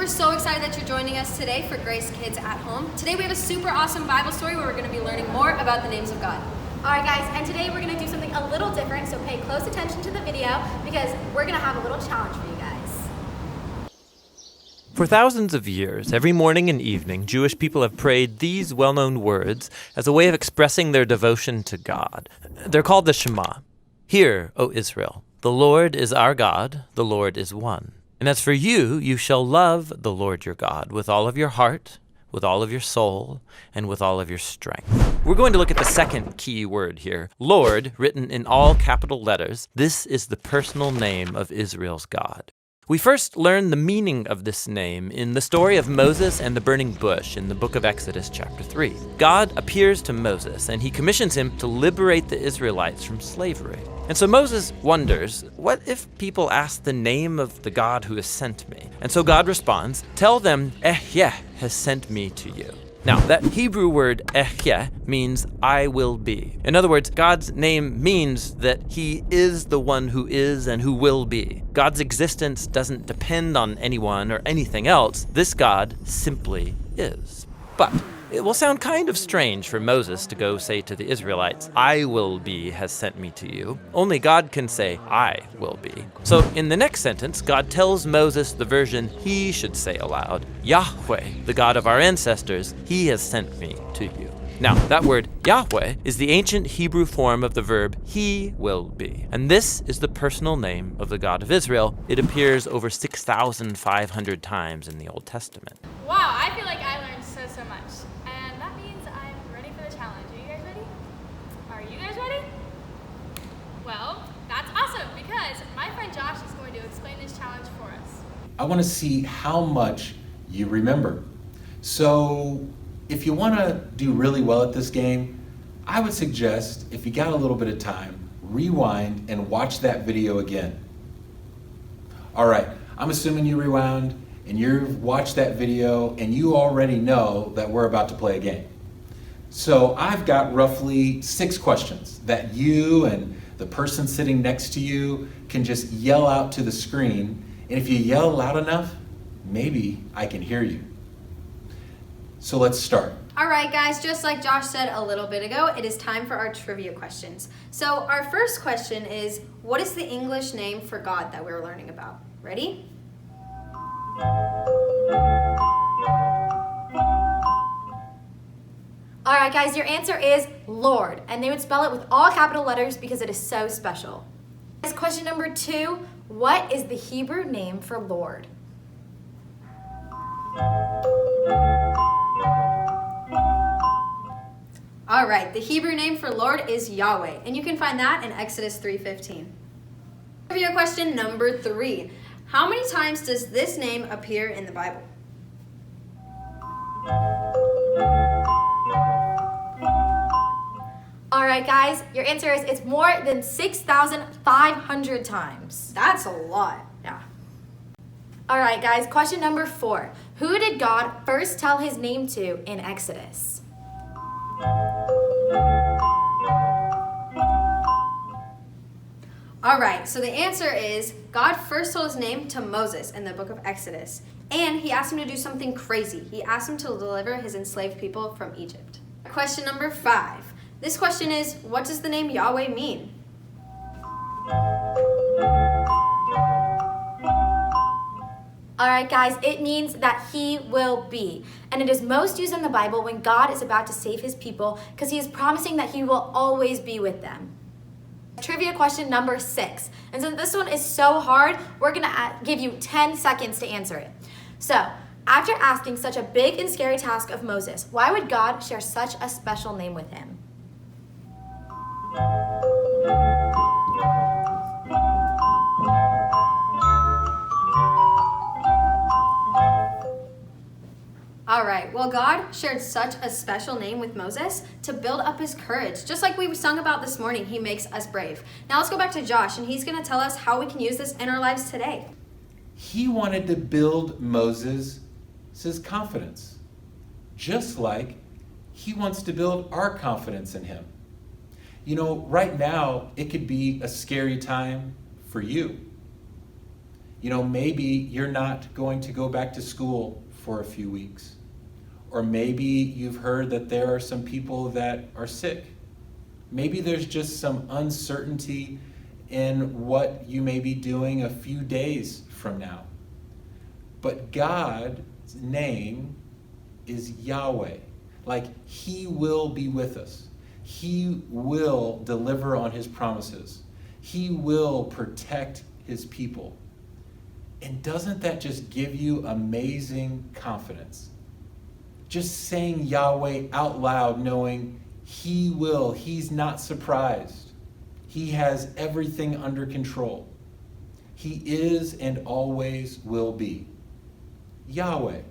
we're so excited that you're joining us today for Grace Kids at Home. Today we have a super awesome Bible story where we're going to be learning more about the names of God. Alright guys, and today we're going to do something a little different, so pay close attention to the video because we're going to have a little challenge for you guys. For thousands of years, every morning and evening, Jewish people have prayed these well-known words as a way of expressing their devotion to God. They're called the Shema. Hear, O Israel, the Lord is our God, the Lord is one. And as for you, you shall love the Lord your God with all of your heart, with all of your soul, and with all of your strength. We're going to look at the second key word here, Lord, written in all capital letters. This is the personal name of Israel's God. We first learn the meaning of this name in the story of Moses and the burning bush in the book of Exodus chapter 3. God appears to Moses and he commissions him to liberate the Israelites from slavery. And so Moses wonders, what if people ask the name of the God who has sent me? And so God responds, tell them, YAHWEH has sent me to you. Now, that Hebrew word YAHWEH means I will be. In other words, God's name means that he is the one who is and who will be. God's existence doesn't depend on anyone or anything else. This God simply is. But it will sound kind of strange for Moses to go say to the Israelites, I will be has sent me to you. Only God can say, I will be. So in the next sentence, God tells Moses the version he should say aloud. YAHWEH, the God of our ancestors, he has sent me to you. Now, that word YAHWEH is the ancient Hebrew form of the verb he will be. And this is the personal name of the God of Israel. It appears over 6,500 times in the Old Testament. Wow, I feel like I learned so much. And that means I'm ready for the challenge. Are you guys ready? Are you guys ready? Well, that's awesome because my friend Josh is going to explain this challenge for us. I want to see how much you remember. So if you want to do really well at this game, I would suggest, if you got a little bit of time, rewind and watch that video again. All right, I'm assuming you rewound and you've watched that video and you already know that we're about to play a game. So I've got roughly 6 questions that you and the person sitting next to you can just yell out to the screen. And if you yell loud enough, maybe I can hear you. So let's start. All right, guys, just like Josh said a little bit ago, it is time for our trivia questions. So our first question is, what is the English name for God that we're learning about? Ready? All right, guys, your answer is Lord, and they would spell it with all capital letters because it is so special. Question number 2, what is the Hebrew name for Lord? All right, the Hebrew name for Lord is Yahweh, and you can find that in Exodus 3:15. Trivia question number 3. How many times does this name appear in the Bible? All right, guys, your answer is it's more than 6,500 times. That's a lot. Yeah. All right, guys, question number 4. Who did God first tell his name to in Exodus? All right, so the answer is God first told his name to Moses in the book of Exodus, and he asked him to do something crazy. He asked him to deliver his enslaved people from Egypt. Question number 5. This question is, what does the name Yahweh mean? All right, guys, it means that he will be. And it is most used in the Bible when God is about to save his people because he is promising that he will always be with them. Trivia question number 6. And since this one is so hard, we're going to give you 10 seconds to answer it. So, after asking such a big and scary task of Moses, why would God share such a special name with him? All right, well, God shared such a special name with Moses to build up his courage. Just like we sung about this morning, he makes us brave. Now let's go back to Josh, and he's going to tell us how we can use this in our lives today. He wanted to build Moses' confidence, just like he wants to build our confidence in him. You know, right now, it could be a scary time for you. Maybe you're not going to go back to school for a few weeks. Or maybe you've heard that there are some people that are sick. Maybe there's just some uncertainty in what you may be doing a few days from now. But God's name is Yahweh. Like, he will be with us. He will deliver on his promises. He will protect his people. And doesn't that just give you amazing confidence? Just saying Yahweh out loud, knowing he will. He's not surprised. He has everything under control. He is and always will be. Yahweh.